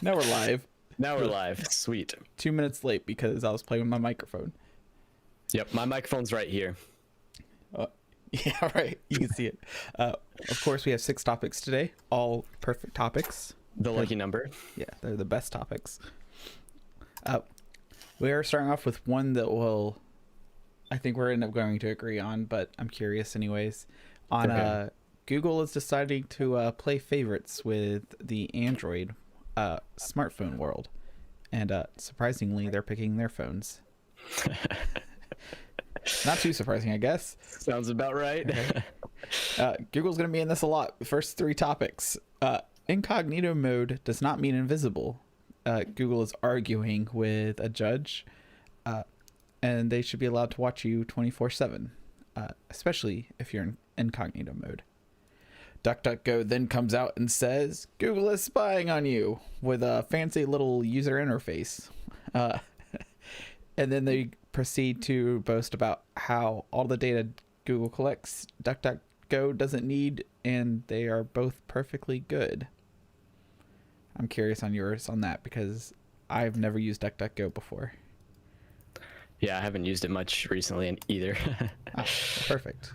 Now we're live. Now we're live. Sweet. 2 minutes late because I was playing with my microphone. Yep, my microphone's right here. Yeah, right. You can see it. Of course, we have 6 topics today. All perfect topics. The lucky number. Yeah, they're the best topics. We are starting off with one that will, I think we're end up going to agree on, but I'm curious anyways. On Okay. Google is deciding to play favorites with the Android smartphone world. And surprisingly, they're picking their phones. Not too surprising, I guess. Sounds about right. Google's going to be in this a lot. First 3 topics. Incognito mode does not mean invisible. Google is arguing with a judge, and they should be allowed to watch you 24/7, especially if you're in incognito mode. DuckDuckGo then comes out and says, Google is spying on you, with a fancy little user interface. And then they proceed to boast about how all the data Google collects, DuckDuckGo doesn't need, and they are both perfectly good. I'm curious on yours on that because I've never used DuckDuckGo before. Yeah, I haven't used it much recently either. Perfect.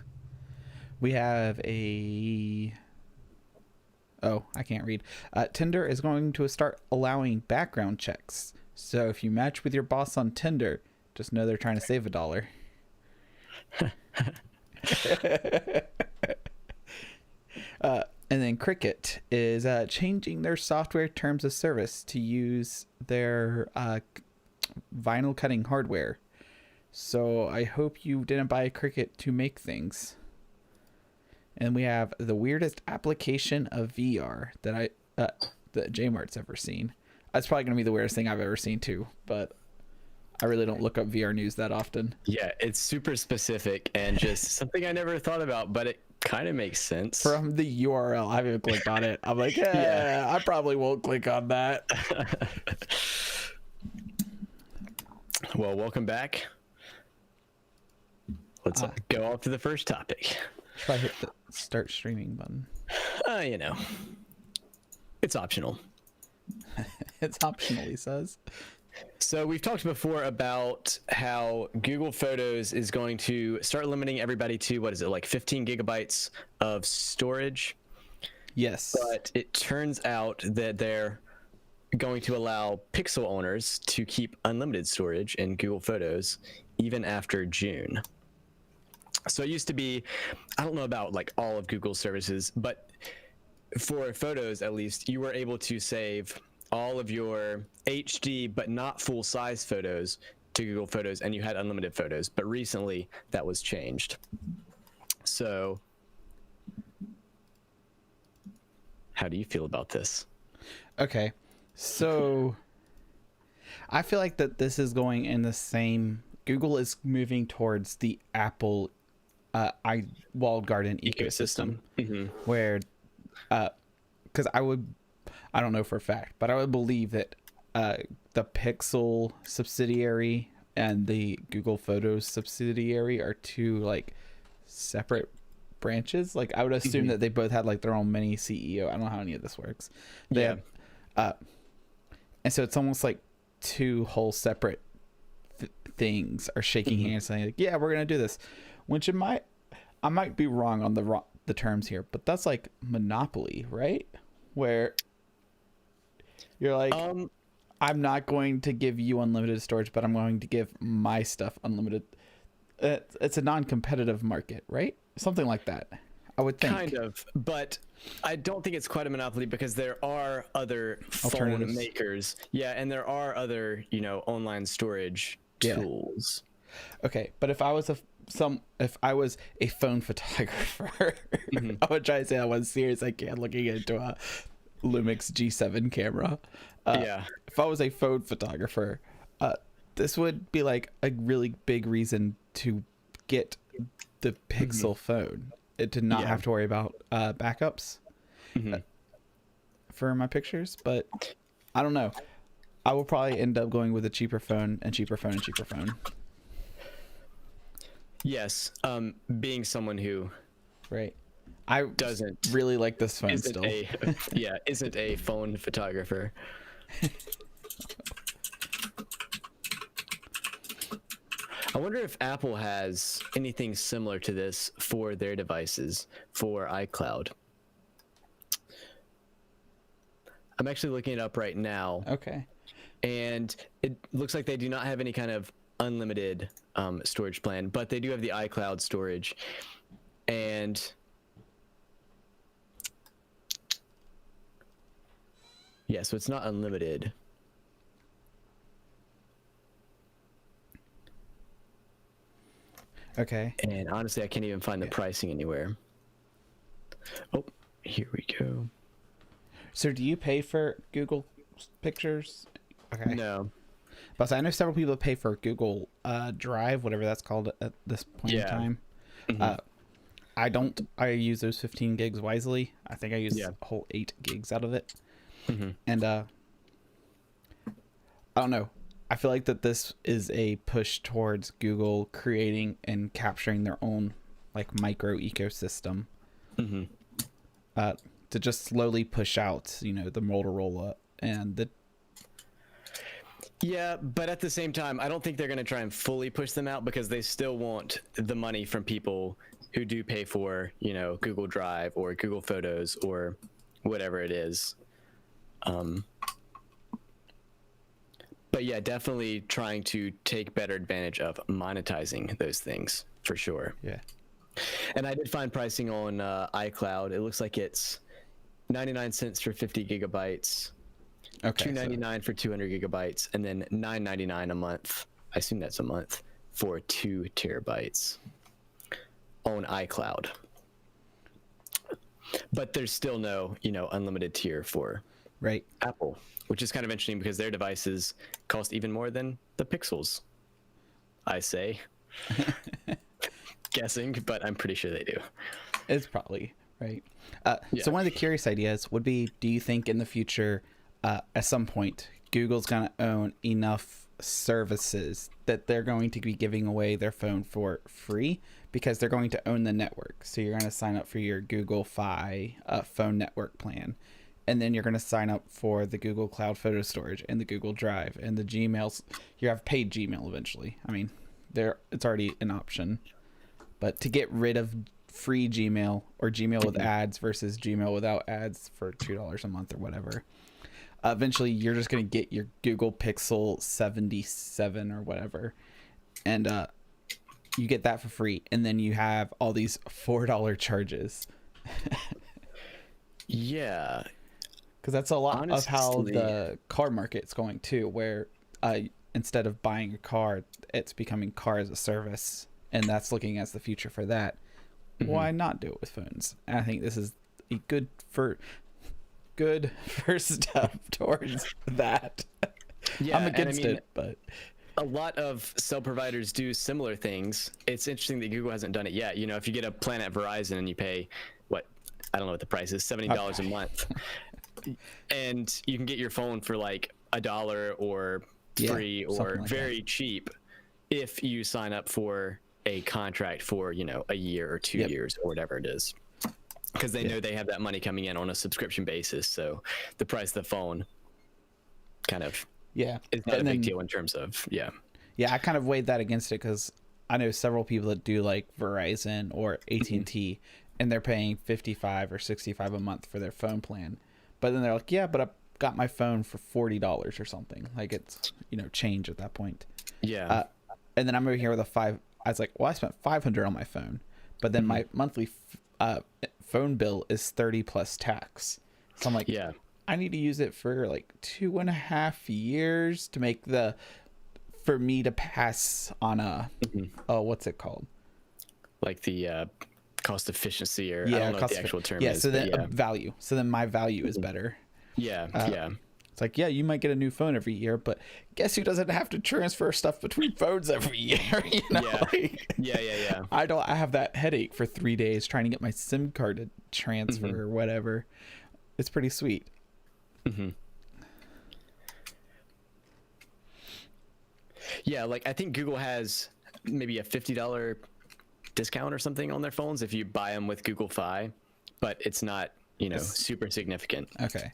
We have a... Oh, I can't read. Tinder is going to start allowing background checks. So if you match with your boss on Tinder, just know they're trying to save $1. And then Cricut is changing their software terms of service to use their vinyl cutting hardware. So I hope you didn't buy a Cricut to make things. And we have the weirdest application of VR that that Jmart's ever seen. That's probably going to be the weirdest thing I've ever seen too, but I really don't look up VR news that often. Yeah, it's super specific and just something I never thought about, but it kind of makes sense. From the URL, I haven't clicked on it. I'm like, yeah, I probably won't click on that. Well, welcome back. Let's go off to the first topic. Should I hit the start streaming button? You know, it's optional. It's optional, he says. So we've talked before about how Google Photos is going to start limiting everybody to, what is it, like 15 gigabytes of storage? Yes. But it turns out that they're going to allow Pixel owners to keep unlimited storage in Google Photos even after June. So it used to be, I don't know about like all of Google's services, but for Photos at least, you were able to save all of your HD but not full size photos to Google Photos, and you had unlimited photos. But recently that was changed. So how do you feel about this? Okay. So I feel like that this is going in the same... Google is moving towards the Apple walled garden ecosystem. Mm-hmm. Where because I don't know for a fact, but I would believe that the Pixel subsidiary and the Google Photos subsidiary are 2 like separate branches. Like I would assume that they both had like their own mini CEO. I don't know how any of this works. They have, and so it's almost like 2 whole separate things are shaking hands saying like, yeah, we're gonna do this, which I might be wrong on the terms here, but that's like monopoly, right? Where you're like, I'm not going to give you unlimited storage, but I'm going to give my stuff unlimited. It's a non-competitive market, right? Something like that, I would think. Kind of, but I don't think it's quite a monopoly because there are other phone makers. Yeah, and there are other, online storage tools. Okay, but if I was a phone photographer, I would try to say that was serious. I can't looking into a Lumix G7 camera. If I was a phone photographer, this would be like a really big reason to get the Pixel phone. It did not have to worry about backups for my pictures, but I don't know. I will probably end up going with a cheaper phone and cheaper phone and cheaper phone. Yes, being someone who... Right. I doesn't really like this phone isn't still. isn't a phone photographer. I wonder if Apple has anything similar to this for their devices for iCloud. I'm actually looking it up right now. Okay. And it looks like they do not have any kind of unlimited storage plan, but they do have the iCloud storage. And yeah, so it's not unlimited. Okay. And honestly, I can't even find the pricing anywhere. Oh, here we go. So do you pay for Google Pictures? Okay. No. But I know several people that pay for Google Drive, whatever that's called at this point in time. I don't. I use those 15 gigs wisely. I think I use a whole 8 gigs out of it. And I don't know. I feel like that this is a push towards Google creating and capturing their own like micro ecosystem to just slowly push out, you know, the Motorola and the. Yeah, but at the same time, I don't think they're going to try and fully push them out because they still want the money from people who do pay for, you know, Google Drive or Google Photos or whatever it is. But yeah, definitely trying to take better advantage of monetizing those things for sure. Yeah. And I did find pricing on iCloud. It looks like it's 99 cents for 50 gigabytes, Okay. $2.99 for 200 gigabytes, and then $9.99 a month. I assume that's a month for 2 terabytes on iCloud. But there's still no, you know, unlimited tier for Apple, which is kind of interesting because their devices cost even more than the Pixels, I say. Guessing, but I'm pretty sure they do. It's probably right. So one of the curious ideas would be, do you think in the future, at some point, Google's going to own enough services that they're going to be giving away their phone for free because they're going to own the network? So you're going to sign up for your Google Fi phone network plan. And then you're going to sign up for the Google Cloud Photo Storage and the Google Drive and the Gmails. You have paid Gmail eventually. I mean, it's already an option. But to get rid of free Gmail or Gmail with ads versus Gmail without ads for $2 a month or whatever, eventually you're just going to get your Google Pixel 77 or whatever. And you get that for free. And then you have all these $4 charges. Yeah. Because that's a lot of how the car market's going too, where instead of buying a car, it's becoming car as a service, and that's looking as the future for that. Why not do it with phones? And I think this is a good first step towards that. Yeah, I'm against it, but a lot of cell providers do similar things. It's interesting that Google hasn't done it yet. You know, if you get a plan at Verizon and you pay I don't know what the price is, $70 a month. And you can get your phone for like $1 or free or like very cheap if you sign up for a contract for, you know, a year or 2 years or whatever it is. Because they know they have that money coming in on a subscription basis. So the price of the phone kind of is not a big deal in terms of, Yeah, I kind of weighed that against it because I know several people that do like Verizon or AT&T and they're paying $55 or $65 a month for their phone plan. But then they're like, yeah, but I got my phone for $40 or something. Like it's, you know, change at that point. Yeah. And then I'm over here with I was like, well, I spent $500 on my phone, but then my monthly phone bill is 30 plus tax. So I'm like, I need to use it for like 2.5 years to make for me to pass on what's it called? Like the cost efficiency, or I don't know what the actual term is. So then value. So then my value is better. It's like, you might get a new phone every year, but guess who doesn't have to transfer stuff between phones every year? You know? I have that headache for 3 days trying to get my SIM card to transfer or whatever. It's pretty sweet. Yeah, like I think Google has maybe a $50 discount or something on their phones if you buy them with Google Fi. but it's not, super significant. Okay.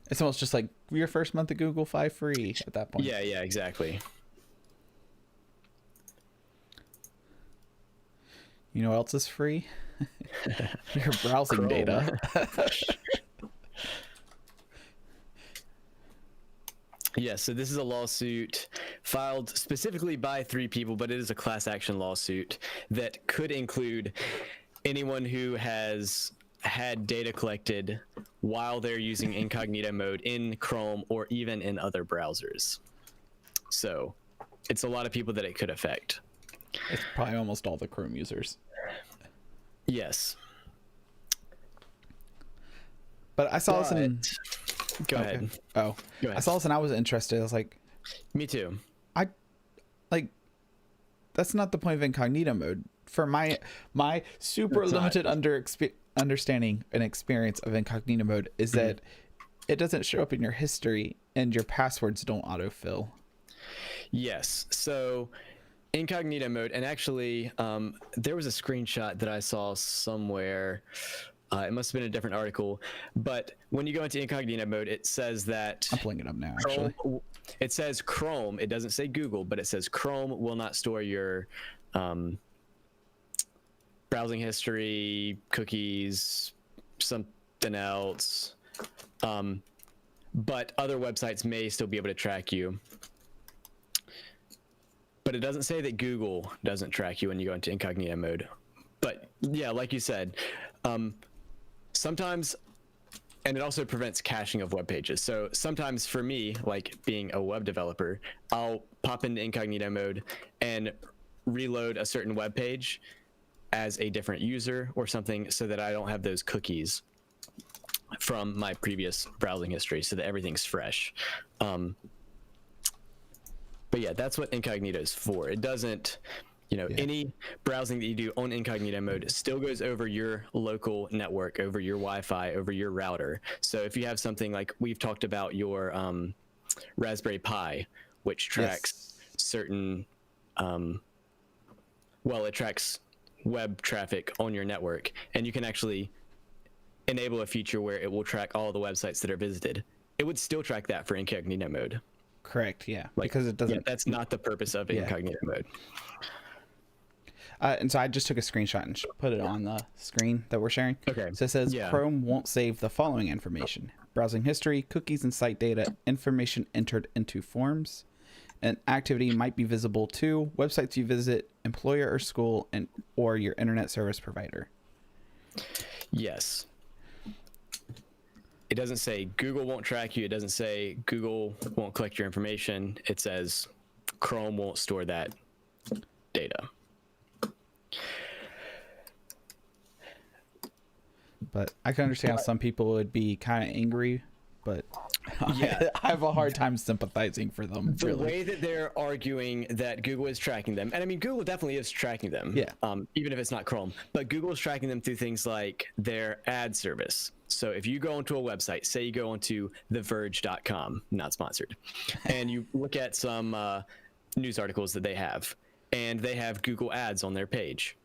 It's almost just like your first month of Google 5 free at that point. Yeah, exactly. You know what else is free? Your browsing Chrome. data. Yeah, so this is a lawsuit filed specifically by 3 people, but it is a class action lawsuit that could include anyone who has had data collected while they're using incognito mode in Chrome or even in other browsers. So it's a lot of people that it could affect. It's probably almost all the Chrome users. Yes. But I saw this in... Go ahead. Oh, Go ahead. I saw this and I was interested. I was like... Me too. That's not the point of incognito mode. For my super It's limited understanding and experience of incognito mode is that it doesn't show up in your history and your passwords don't autofill. Yes. So incognito mode, and actually there was a screenshot that I saw somewhere. It must have been a different article, but when you go into incognito mode, it says that I'm pulling it up now, actually. It says Chrome. It doesn't say Google, but it says Chrome will not store your browsing history, cookies, something else. But other websites may still be able to track you. But it doesn't say that Google doesn't track you when you go into incognito mode. But yeah, like you said, sometimes, and it also prevents caching of web pages. So sometimes for me, like being a web developer, I'll pop into incognito mode and reload a certain web page as a different user or something so that I don't have those cookies from my previous browsing history, so that everything's fresh. But yeah, that's what incognito is for. It doesn't, any browsing that you do on incognito mode still goes over your local network, over your Wi-Fi, over your router. So if you have something like we've talked about your Raspberry Pi, which tracks certain, it tracks web traffic on your network, and you can actually enable a feature where it will track all the websites that are visited. It would still track that for incognito mode. Correct, yeah. Because it doesn't... Yeah, that's not the purpose of incognito mode. And so I just took a screenshot and put it on the screen that we're sharing. Okay. So it says Chrome won't save the following information: browsing history, cookies and site data, information entered into forms, and activity might be visible to websites you visit, employer or school, and or your internet service provider. Yes. It doesn't say Google won't track you. It doesn't say Google won't collect your information. It says Chrome won't store that data. But I can understand how some people would be kind of angry, but I have a hard time sympathizing for them. The way that they're arguing that Google is tracking them, and I mean, Google definitely is tracking them, even if it's not Chrome, but Google is tracking them through things like their ad service. So if you go onto a website, say you go onto theverge.com, not sponsored, and you look at some news articles that they have, and they have Google ads on their page.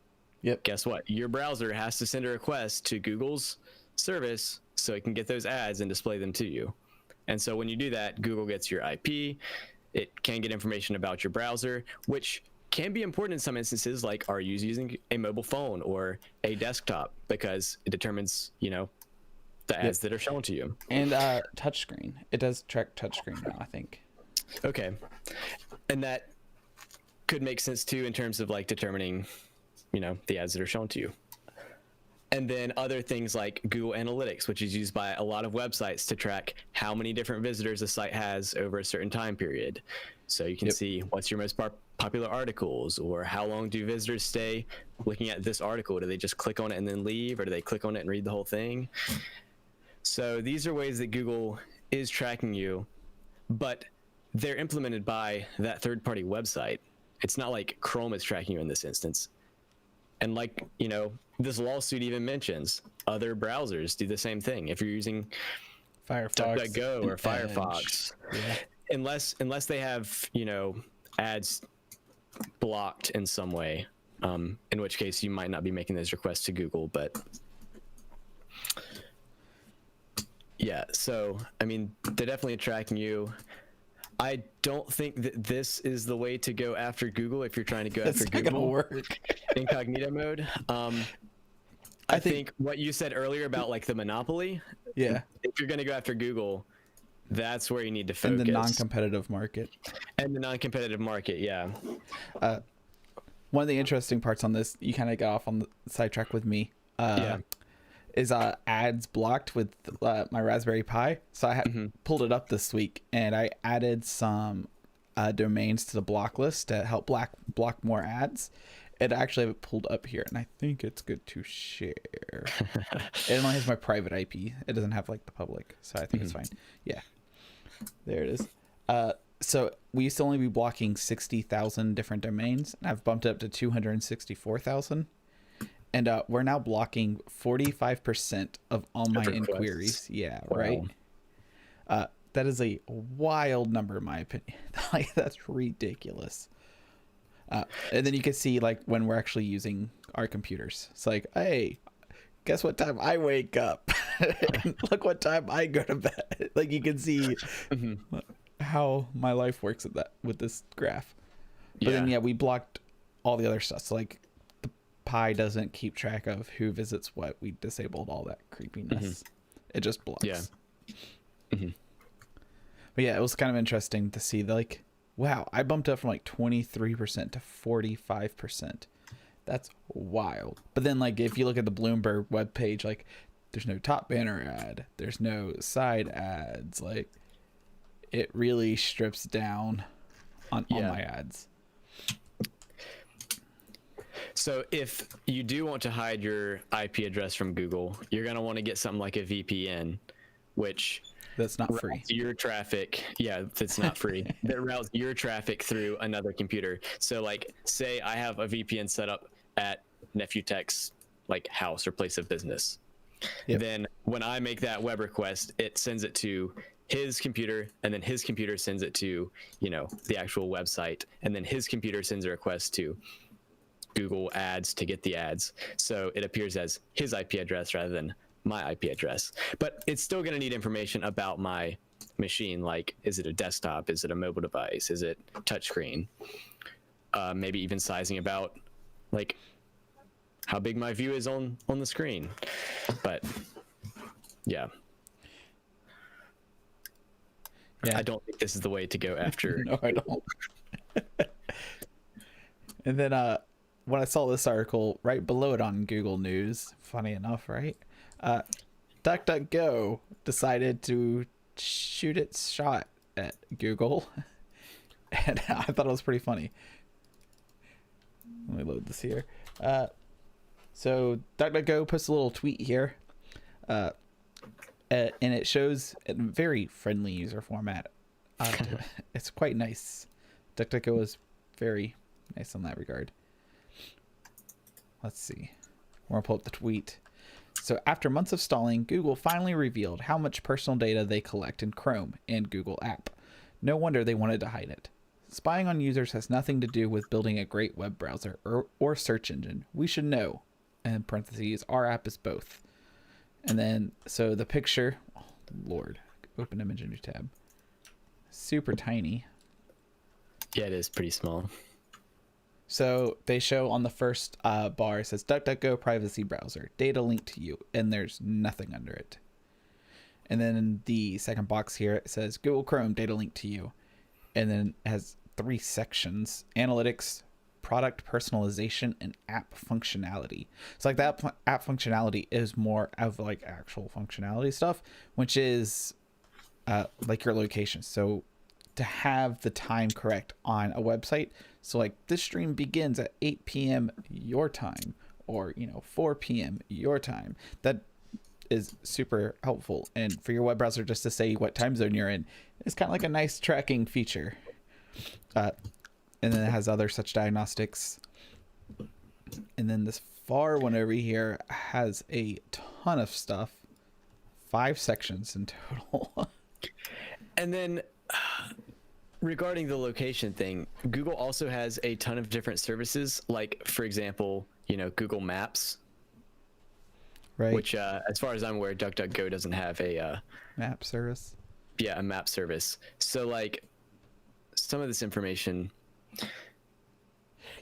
Yep. Guess what? Your browser has to send a request to Google's service so it can get those ads and display them to you. And so when you do that, Google gets your IP. It can get information about your browser, which can be important in some instances, like are you using a mobile phone or a desktop, because it determines, the ads that are shown to you. And touchscreen. It does track touchscreen now, I think. Okay. And that could make sense too in terms of like determining, the ads that are shown to you. And then other things like Google Analytics, which is used by a lot of websites to track how many different visitors a site has over a certain time period. So you can see what's your most popular articles, or how long do visitors stay looking at this article? Do they just click on it and then leave, or do they click on it and read the whole thing? So these are ways that Google is tracking you, but they're implemented by that third-party website. It's not like Chrome is tracking you in this instance. And like, this lawsuit even mentions other browsers do the same thing. If you're using Firefox, DuckDuckGo or Firefox, unless they have, ads blocked in some way, in which case you might not be making those requests to Google. But Yeah, so I mean, they're definitely tracking you. I don't think that this is the way to go after Google if you're trying to go It's after not gonna Google. work. Incognito mode. I think what you said earlier about like the monopoly. Yeah. If you're gonna go after Google, that's where you need to focus. In the non-competitive market. And the non-competitive market, yeah. One of the interesting parts on this, you kind of got off on the sidetrack with me. Yeah. Is ads blocked with my Raspberry Pi. So I pulled it up this week and I added some domains to the block list to help block more ads. It actually have it pulled up here, and I think it's good to share. It only has my private IP. It doesn't have like the public, so I think it's fine. Yeah, there it is. So we used to only be blocking 60,000 different domains, and I've bumped it up to 264,000. And we're now blocking 45% of all my inquiries. Yeah, wow. Right. That is a wild number, in my opinion. Like, that's ridiculous. And then you can see like when we're actually using our computers. It's like, hey, guess what time I wake up? Look what time I go to bed. Like you can see how my life works with this graph. But then we blocked all the other stuff. So like the Pi doesn't keep track of who visits what. We disabled all that creepiness. It just blocks. Yeah. But yeah, it was kind of interesting to see like, wow, I bumped up from like 23% to 45%. That's wild. But then like if you look at the Bloomberg webpage, like there's no top banner ad, there's no side ads. Like it really strips down on my ads. So if you do want to hide your IP address from Google, you're going to want to get something like a VPN, which that's not free. Your traffic, that's not free. That routes your traffic through another computer. So like, say I have a VPN set up at Nephew Tech's like house or place of business. Yep. Then when I make that web request, it sends it to his computer, and then his computer sends it to, the actual website, and then his computer sends a request to Google Ads to get the ads. So it appears as his IP address rather than my IP address. But it's still going to need information about my machine, like is it a desktop, is it a mobile device, is it touchscreen, maybe even sizing about like how big my view is on the screen. But yeah, I don't think this is the way to go after. No, I don't. And then when I saw this article right below it on Google News, funny enough, right? DuckDuckGo decided to shoot its shot at Google, and I thought it was pretty funny. Let me load this here. So DuckDuckGo puts a little tweet here, and it shows a very friendly user format. It's quite nice. DuckDuckGo is very nice in that regard. Let's see. We're gonna pull up the tweet. So after months of stalling, Google finally revealed how much personal data they collect in Chrome and Google app. No wonder they wanted to hide it. Spying on users has nothing to do with building a great web browser or search engine. We should know. In parentheses, our app is both. And then, so the picture, oh Lord, open image in your tab. Super tiny. Yeah, it is pretty small. So they show on the first bar, it says DuckDuckGo privacy browser, data linked to you, and there's nothing under it. And then in the second box here, it says Google Chrome data linked to you. And then it has 3 sections: analytics, product personalization, and app functionality. So like that app functionality is more of like actual functionality stuff, which is like your location. So to have the time correct on a website. So like this stream begins at 8 p.m. your time, or 4 p.m. your time. That is super helpful. And for your web browser just to say what time zone you're in is kind of like a nice tracking feature. And then it has other such diagnostics. And then this far one over here has a ton of stuff. 5 sections in total. And then regarding the location thing, Google also has a ton of different services, like for example, Google Maps. Right. Which, as far as I'm aware, DuckDuckGo doesn't have a map service. a map service. So like some of this information.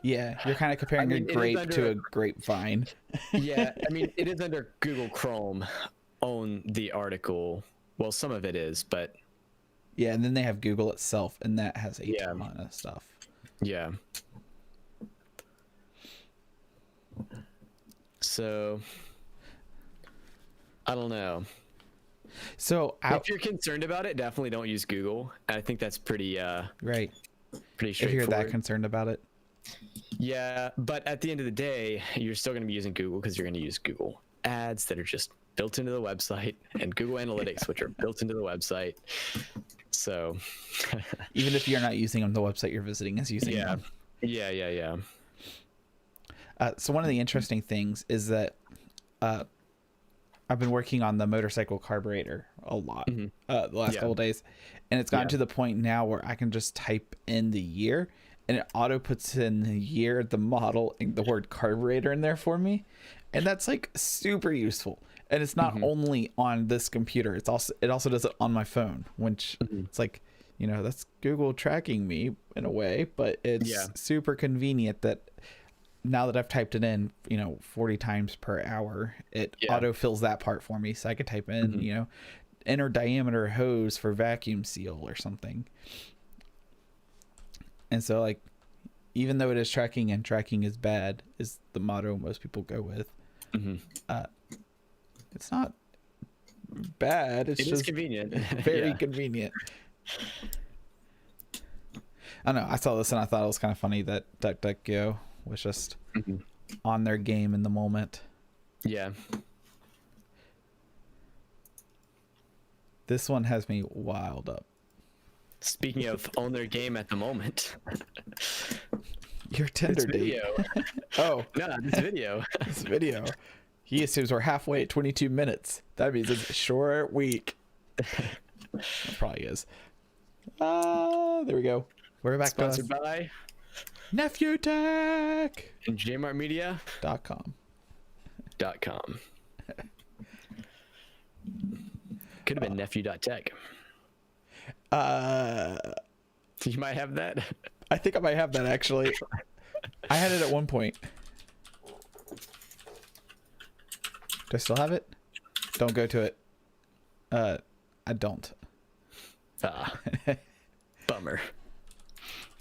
Yeah, you're kind of comparing a grape to a grapevine. Yeah, I mean, it is under Google Chrome on the article. Well, some of it is, but yeah, and then they have Google itself, and that has a ton of stuff. Yeah. So I don't know. So if you're concerned about it, definitely don't use Google. I think that's pretty right. Pretty straightforward. If you're that concerned about it. Yeah, but at the end of the day, you're still going to be using Google because you're going to use Google ads that are just built into the website and Google Analytics, which are built into the website. So even if you're not using them, the website you're visiting is using them. Yeah. So one of the interesting things is that I've been working on the motorcycle carburetor a lot the last couple days, and it's gotten to the point now where I can just type in the year and it auto puts in the year, the model, and the word carburetor in there for me, and that's like super useful. And it's not only on this computer; it also does it on my phone, which it's like, you know, that's Google tracking me in a way, but it's super convenient that now that I've typed it in, you know, 40 times per hour, it auto fills that part for me, so I could type in, you know, inner diameter hose for vacuum seal or something. And so, like, even though it is tracking, and tracking is bad is the motto most people go with, it's not bad. It's just convenient. Very convenient. I don't know. I saw this and I thought it was kind of funny that DuckDuckGo was just on their game in the moment. Yeah. This one has me wild up. Speaking of on their game at the moment. Your Tinder date. Oh. No, this video. This video. He assumes we're halfway at 22 minutes. That means it's a short week. It probably is. There we go. We're back. Sponsored by Nephew Tech and jmartmedia.com. Could have been nephew.tech. You might have that. I think I might have that actually. I had it at one point. Do I still have it? Don't go to it. I don't. Bummer.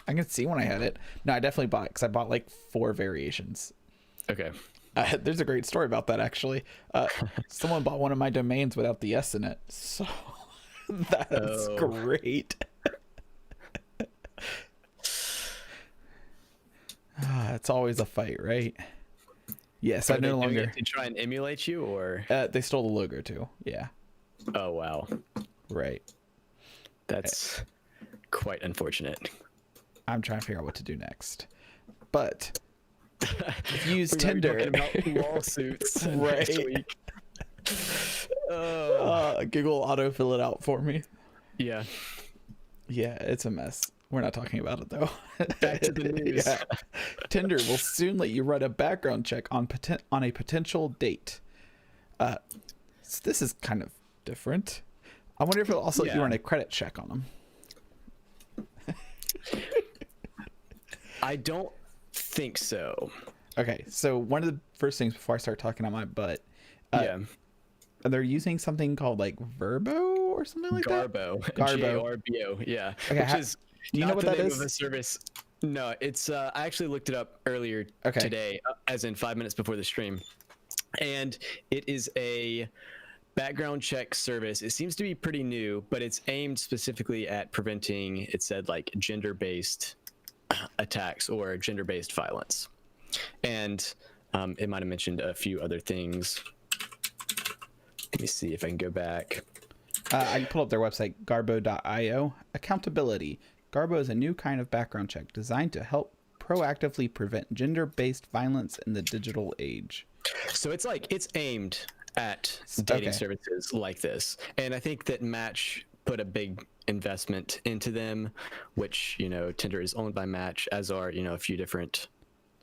I can see when I had it. No, I definitely bought it because I bought like 4 variations. Okay. There's a great story about that actually. Someone bought one of my domains without the S in it, so that's great. It's always a fight, right? Yes, I no longer to try and emulate you, or they stole the logo too. Yeah. Oh wow. Right. That's quite unfortunate. I'm trying to figure out what to do next, but if you use We're Tinder, about lawsuits right? Next week. Google autofill it out for me. Yeah. Yeah, it's a mess. We're not talking about it though. Back to the news. Yeah. Tinder will soon let you run a background check on a potential date. So this is kind of different. I wonder if it'll also let you run a credit check on them. I don't think so. Okay, so one of the first things before I start talking on my butt, they're using something called like Verbo or something like Garbo. that. Garbo. G-A-R-B-O. Yeah. Okay, Which is do you know what the that name is? of a service. No, it's I actually looked it up earlier today, as in 5 minutes before the stream, and it is a background check service. It seems to be pretty new, but it's aimed specifically at preventing, it said, like gender-based attacks or gender-based violence. And it might have mentioned a few other things. Let me see if I can go back. I can pull up their website, garbo.io. Accountability. Garbo is a new kind of background check designed to help proactively prevent gender-based violence in the digital age. So it's aimed at dating services like this. And I think that Match put a big investment into them, which, you know, Tinder is owned by Match, as are, you know, a few different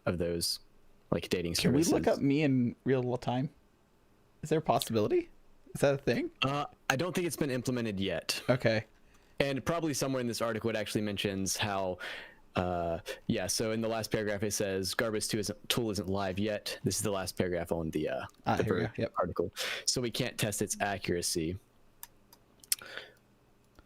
of those like dating services. Can we look up me in real time? Is there a possibility? Is that a thing? I don't think it's been implemented yet. Okay. And probably somewhere in this article it actually mentions how, so in the last paragraph it says Garbo's tool isn't live yet. This is the last paragraph on the article. So we can't test its accuracy.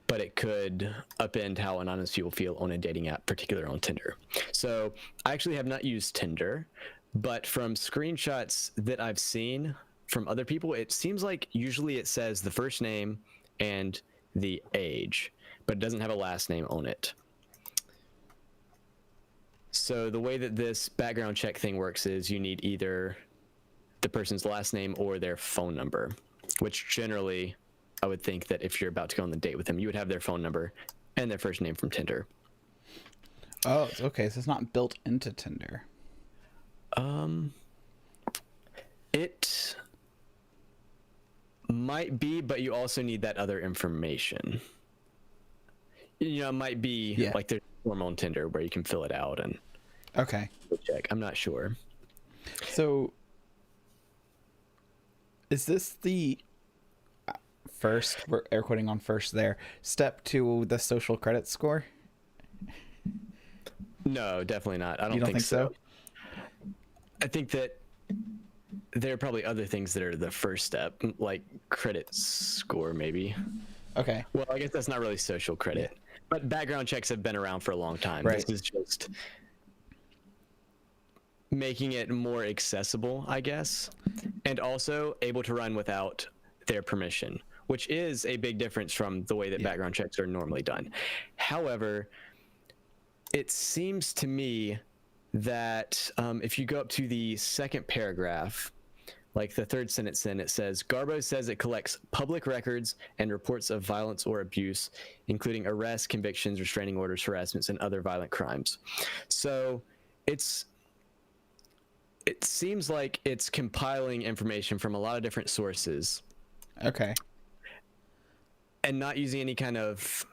But it could upend how anonymous people feel on a dating app, particularly on Tinder. So I actually have not used Tinder, but from screenshots that I've seen from other people, it seems like usually it says the first name and the age, but it doesn't have a last name on it. So the way that this background check thing works is you need either the person's last name or their phone number, which generally I would think that if you're about to go on the date with them, you would have their phone number and their first name from Tinder. Oh, okay. So it's not built into Tinder. It might be, but you also need that other information. You know, it might be like there's a form on Tinder where you can fill it out and check. I'm not sure. So is this the first, we're air quoting on first there, step to the social credit score? No, definitely not. I don't think so. I think that there are probably other things that are the first step, like credit score, maybe. Okay. Well, I guess that's not really social credit, but background checks have been around for a long time. Right. This is just making it more accessible, I guess, and also able to run without their permission, which is a big difference from the way that background checks are normally done. However, it seems to me that if you go up to the second paragraph, like the third sentence in, it says, Garbo says it collects public records and reports of violence or abuse, including arrests, convictions, restraining orders, harassments, and other violent crimes. So it seems like it's compiling information from a lot of different sources. Okay. And not using any kind of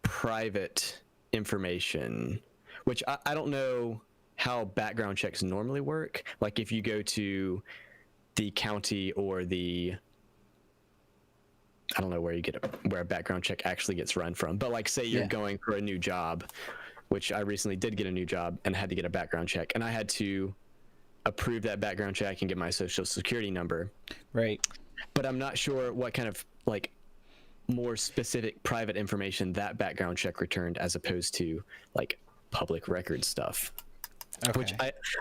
private information, which I don't know how background checks normally work. Like if you go to the county or I don't know where where a background check actually gets run from, but like say you're going for a new job, which I recently did get a new job and had to get a background check, and I had to approve that background check and get my social security number. Right. But I'm not sure what kind of like more specific private information that background check returned as opposed to like public record stuff. Okay. Which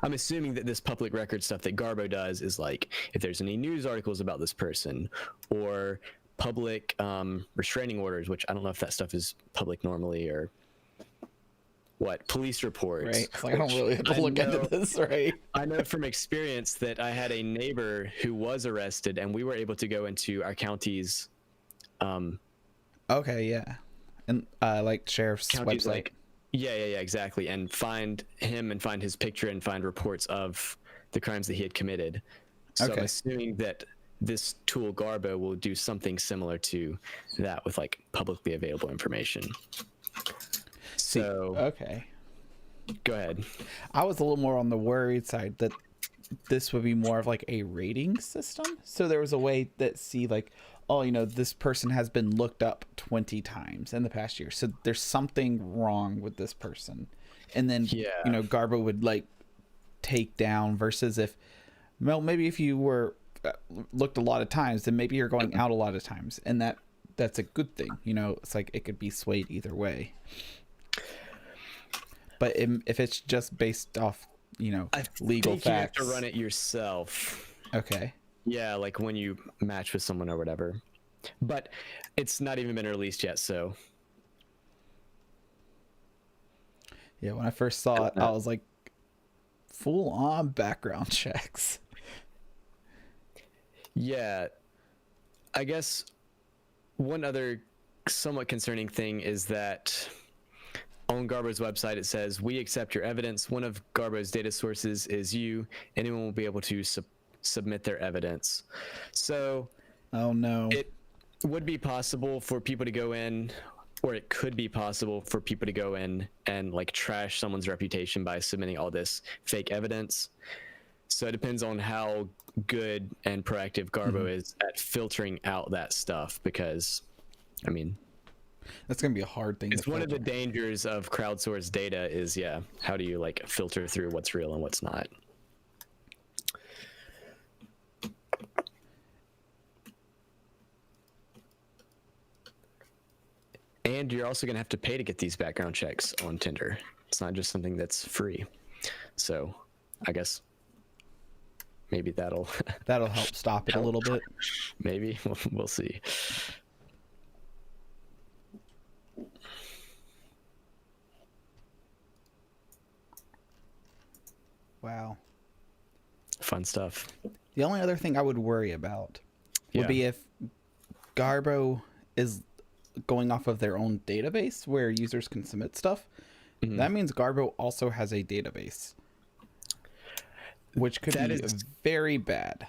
I'm assuming that this public record stuff that Garbo does is like if there's any news articles about this person or public restraining orders, which I don't know if that stuff is public normally, or what, police reports. Right. Like, I don't really have to look into this, right? I know from experience that I had a neighbor who was arrested and we were able to go into our county's okay, yeah. And like sheriff's website. Like, yeah, exactly. And find him and find his picture and find reports of the crimes that he had committed. So I'm assuming that this tool Garbo will do something similar to that with like publicly available information. So okay. Go ahead. I was a little more on the worried side that this would be more of like a rating system. So there was a way that like, oh, you know, this person has been looked up 20 times in the past year. So there's something wrong with this person. And then, you know, Garbo would like take down versus if, well, maybe if you were looked a lot of times, then maybe you're going out a lot of times. And that's a good thing. You know, it's like it could be swayed either way. But if it's just based off, you know, legal facts. You have to run it yourself. Okay. Yeah, like when you match with someone or whatever. But it's not even been released yet, so. Yeah, when I first saw it, I was like, full on background checks. Yeah. I guess one other somewhat concerning thing is that on Garbo's website, it says, we accept your evidence. One of Garbo's data sources is you. Anyone will be able to submit their evidence. So oh no, it would be possible for people to go in, or it could be possible for people to go in and like trash someone's reputation by submitting all this fake evidence. So it depends on how good and proactive Garbo is at filtering out that stuff, because, I mean, That's gonna be a hard thing. it's one of the dangers of crowdsourced data is, yeah, how do you like filter through what's real and what's not? And you're also going to have to pay to get these background checks on Tinder. It's not just something that's free. So I guess maybe that'll help stop it a little bit. Maybe we'll see. Wow. Fun stuff. The only other thing I would worry about would be if Garbo is going off of their own database where users can submit stuff. That means Garbo also has a database, which could be very bad.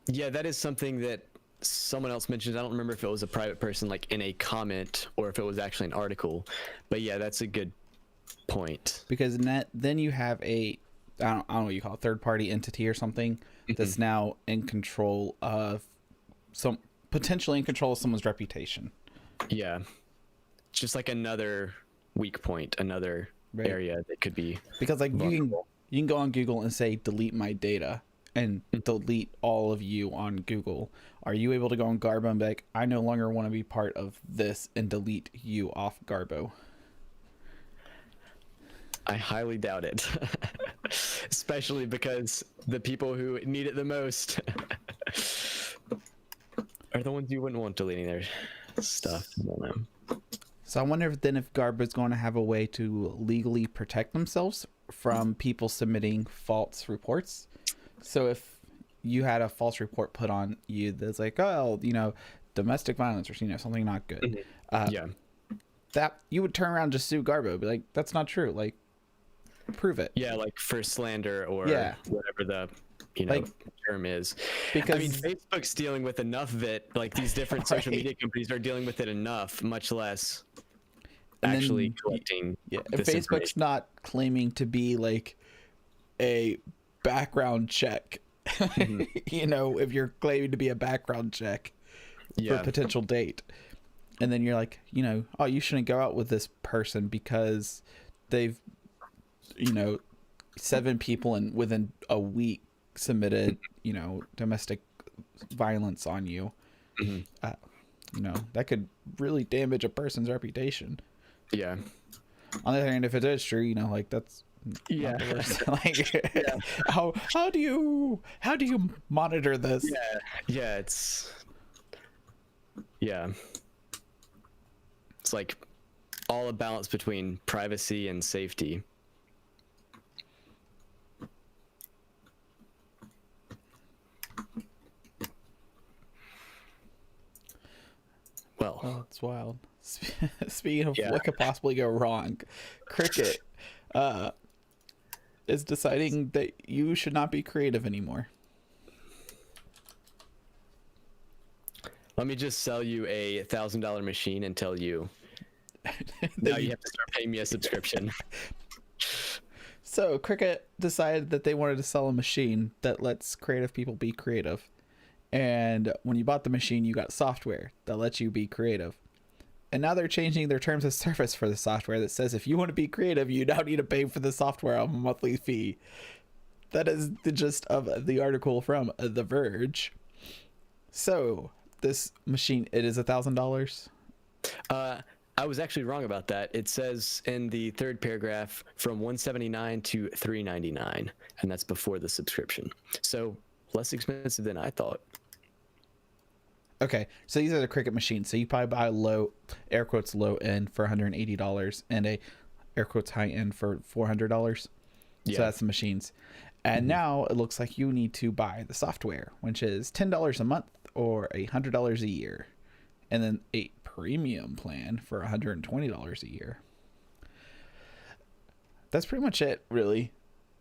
Yeah, that is something that someone else mentioned. I don't remember if it was a private person, like in a comment, or if it was actually an article. But yeah, that's a good point. Because then you have I don't know what you call it, third-party entity or something that's now in control of potentially in control of someone's reputation. Yeah, just like another weak point, another area that could be, because like you can go on Google and say delete my data and delete all of you on Google. Are you able to go on Garbo and be like, I no longer want to be part of this, and delete you off Garbo? I highly doubt it. Especially because the people who need it the most are the ones you wouldn't want deleting their stuff. I don't know. So I wonder if Garbo is going to have a way to legally protect themselves from people submitting false reports. So if you had a false report put on you that's like, oh, domestic violence or something not good, that you would turn around and just sue Garbo, be like, that's not true, like, prove it. Yeah, like for slander or whatever the term is. Because I mean, Facebook's dealing with enough of it. Like these different social media companies are dealing with it enough, much less actually collecting. Yeah, if Facebook's not claiming to be like a background check, if you're claiming to be a background check for a potential date, and then you're like, oh, you shouldn't go out with this person because they've 7 people and within a week submitted domestic violence on you. That could really damage a person's reputation. Yeah. On the other hand, if it is true, like that's not the worst. Like, how do you monitor this? It's like all a balance between privacy and safety. Well, it's wild. Speaking of what could possibly go wrong, Cricut is deciding that you should not be creative anymore. Let me just sell you a $1,000 machine and tell you now you have to start paying me a subscription. So Cricut decided that they wanted to sell a machine that lets creative people be creative. And when you bought the machine, you got software that lets you be creative. And now they're changing their terms of service for the software that says if you want to be creative, you now need to pay for the software on a monthly fee. That is the gist of the article from The Verge. So this machine, it is $1,000. I was actually wrong about that. It says in the third paragraph from $179 to $399, and that's before the subscription. So less expensive than I thought. Okay, so these are the Cricut machines. So you probably buy low, air quotes low end for $180 and a air quotes high end for $400. Yeah. So that's the machines. And now it looks like you need to buy the software, which is $10 a month or $100 a year. And then a premium plan for $120 a year. That's pretty much it, really.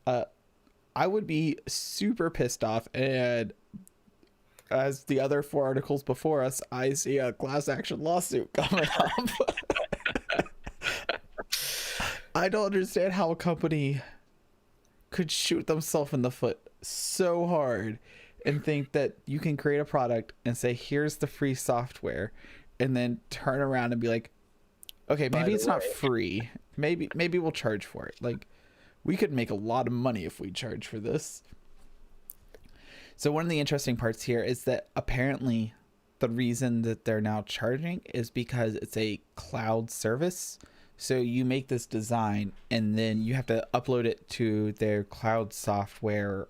I would be super pissed off, and as the other 4 articles before us, I see a class action lawsuit coming up. I don't understand how a company could shoot themselves in the foot so hard and think that you can create a product and say, here's the free software, and then turn around and be like, okay, maybe it's not free. Maybe we'll charge for it. Like, we could make a lot of money if we charge for this. So one of the interesting parts here is that apparently the reason that they're now charging is because it's a cloud service. So you make this design and then you have to upload it to their cloud software,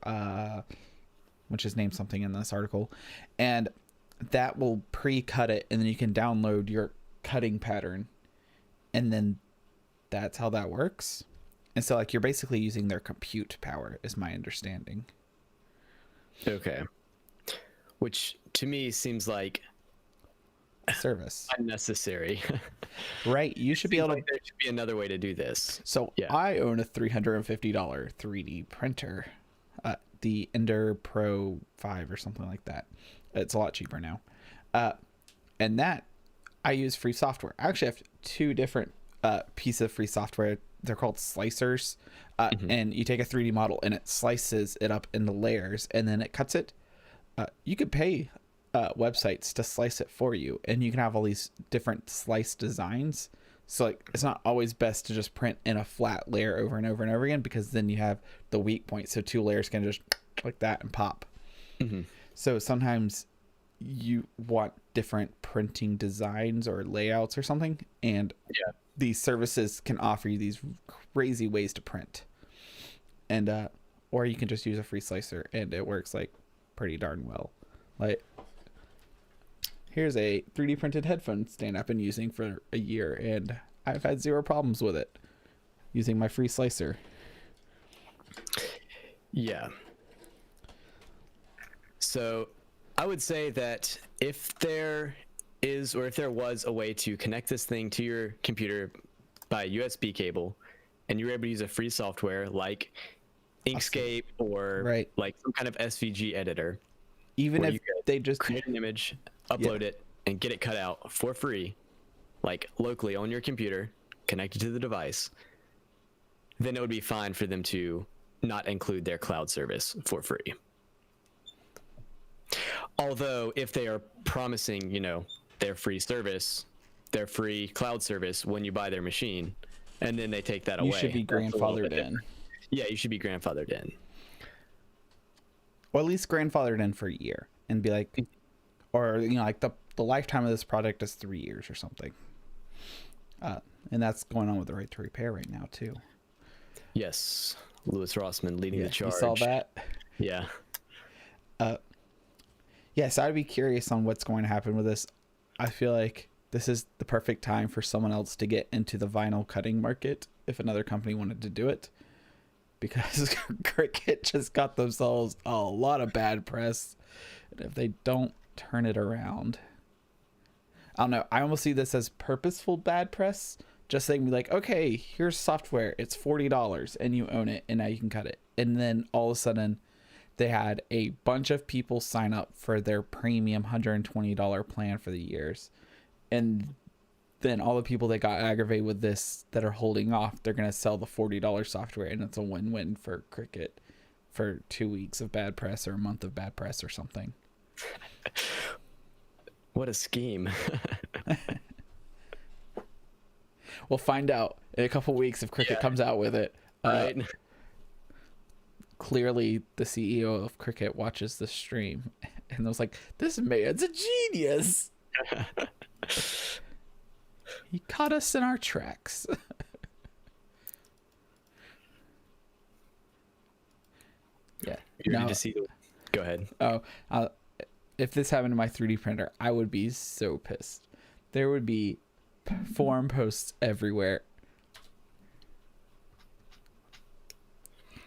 which is named something in this article, and that will pre-cut it, and then you can download your cutting pattern, and then that's how that works. And so like you're basically using their compute power, is my understanding. Okay. Which to me seems like A service. unnecessary. Right? You should be able to. Like there should be another way to do this. So Yeah. I own a $350 3D printer, the Ender Pro 5 or something like that. It's a lot cheaper now. And that I use free software. I actually have two different pieces of free software. They're called slicers. And you take a 3D model and it slices it up into layers and then it cuts it. You could pay websites to slice it for you, and you can have all these different slice designs. So like it's not always best to just print in a flat layer over and over and over again, because then you have the weak point, so two layers can just like that and pop. So sometimes you want different printing designs or layouts or something, and these services can offer you these crazy ways to print. And or you can just use a free slicer and it works like pretty darn well. Like, here's a 3D printed headphone stand I've been using for a year, and I've had zero problems with it using my free slicer. Yeah. So I would say that if there is, or if there was a way to connect this thing to your computer by USB cable, and you were able to use a free software like Inkscape or like some kind of SVG editor, even if they just create an image, upload it, and get it cut out for free, like locally on your computer, connected to the device, then it would be fine for them to not include their cloud service for free. Although if they are promising, you know, their free service, their free cloud service when you buy their machine, and then they take that away, you should be grandfathered in. Yeah, you should be grandfathered in. Or at least grandfathered in for a year and be like, or, you know, like the lifetime of this product is 3 years or something. And that's going on with the right to repair right now too. Yes. Louis Rossman leading the charge. You saw that? Yeah. Yes, I'd be curious on what's going to happen with this. I feel like this is the perfect time for someone else to get into the vinyl cutting market if another company wanted to do it, because Cricut just got themselves a lot of bad press, and if they don't turn it around, I don't know. I almost see this as purposeful bad press, just saying like, okay, here's software, it's $40 and you own it and now you can cut it. And then all of a sudden they had a bunch of people sign up for their premium $120 plan for the years, and then all the people that got aggravated with this that are holding off, they're going to sell the $40 software, and it's a win-win for Cricut for 2 weeks of bad press or a month of bad press or something. What a scheme. We'll find out in a couple weeks if Cricut comes out with it. Right. Clearly the CEO of Cricut watches the stream and was like, this man's a genius. He caught us in our tracks. Yeah. You're ready to see. Go ahead. Oh, if this happened to my 3D printer, I would be so pissed. There would be forum posts everywhere.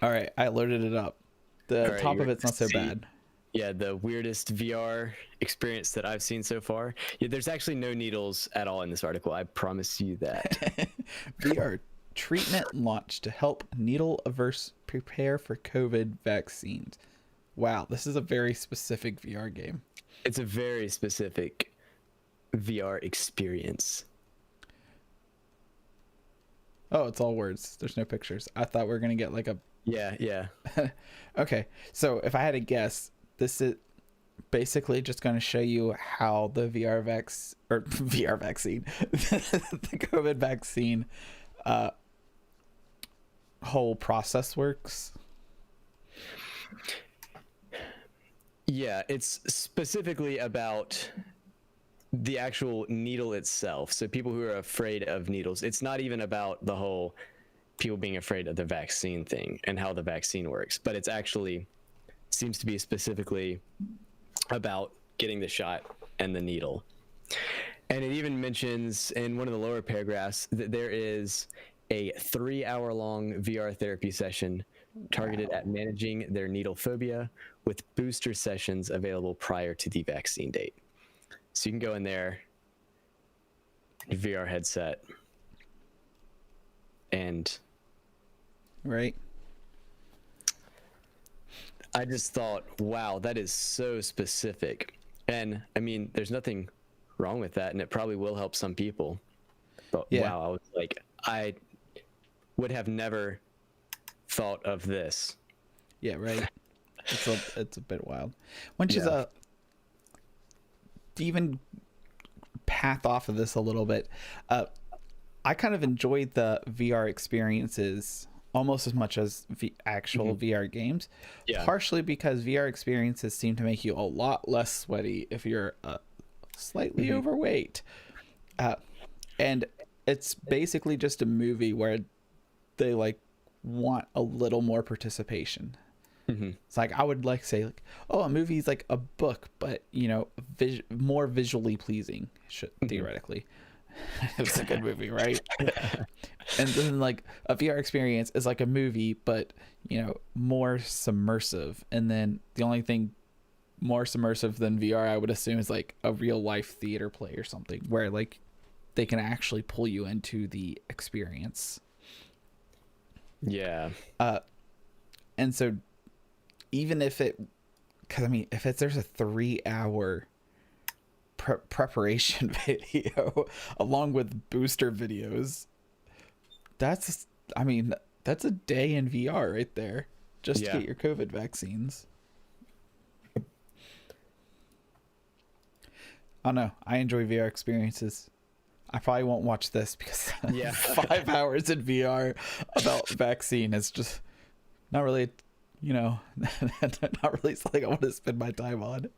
All right, I loaded it up. The top of it's not so bad. Yeah, the weirdest VR experience that I've seen so far. Yeah, there's actually no needles at all in this article. I promise you that. VR treatment launched to help needle-averse prepare for COVID vaccines. Wow, this is a very specific VR game. It's a very specific VR experience. Oh, it's all words. There's no pictures. I thought we were going to get like a Yeah, yeah. Okay, so if I had to guess, this is basically just going to show you how the VR VR vaccine, the COVID vaccine, whole process works. Yeah, it's specifically about the actual needle itself. So people who are afraid of needles, it's not even about the whole people being afraid of the vaccine thing and how the vaccine works, but it's actually seems to be specifically about getting the shot and the needle. And it even mentions in one of the lower paragraphs that there is a 3-hour-long VR therapy session targeted at managing their needle phobia, with booster sessions available prior to the vaccine date. So you can go in there, VR headset, and Right. I just thought, wow, that is so specific. And I mean, there's nothing wrong with that, and it probably will help some people. But Yeah. wow, I was like, I would have never thought of this. Yeah, right. It's a bit wild. Which is Yeah. to even path off of this a little bit, I kind of enjoyed the VR experiences almost as much as actual VR games. Yeah. Partially because VR experiences seem to make you a lot less sweaty if you're slightly overweight. And it's basically just a movie where they like want a little more participation. It's like I would like say like, oh, a movie's like a book, but you know, more visually pleasing, theoretically. It's a good movie, right? And then like a VR experience is like a movie, but you know, more submersive. And then the only thing more submersive than VR, I would assume, is like a real life theater play or something, where like they can actually pull you into the experience. Yeah. And so even if because I mean, if there's a 3-hour preparation video along with booster videos, that's a day in VR right there, just to get your COVID vaccines. I don't know. I enjoy VR experiences. I probably won't watch this because 5 hours in VR about vaccine is just not really, you know, not really something I want to spend my time on.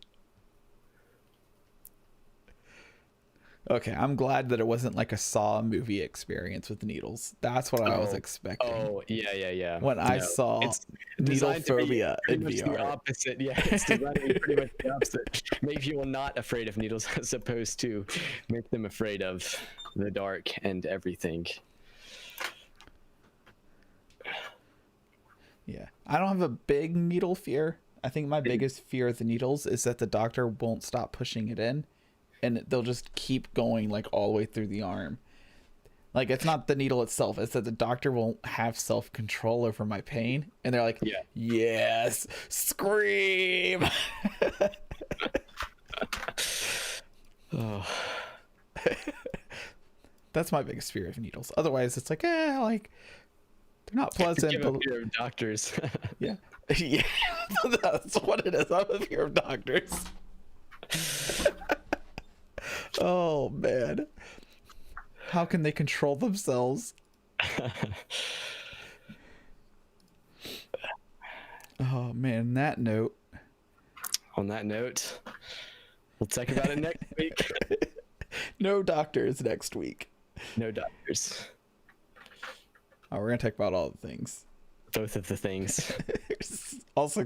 Okay, I'm glad that it wasn't like a Saw movie experience with needles. That's what I was expecting. Oh, yeah. When I saw needle phobia in VR. The opposite. Yeah, it's designed to be pretty much the opposite. Make people not afraid of needles as opposed to make them afraid of the dark and everything. Yeah. I don't have a big needle fear. I think my biggest fear of the needles is that the doctor won't stop pushing it in, and they'll just keep going like all the way through the arm. Like, it's not the needle itself, it's that the doctor won't have self-control over my pain, and they're like, yes, scream. Oh. That's my biggest fear of needles. Otherwise it's like, like they're not pleasant. Give a fear of doctors. Yeah. Yeah, that's what it is. I'm a fear of doctors. Oh man, how can they control themselves? Oh man, on that note, we'll talk about it next week. No doctors next week. No doctors. Oh, we're gonna talk about all the things. Both of the things. Also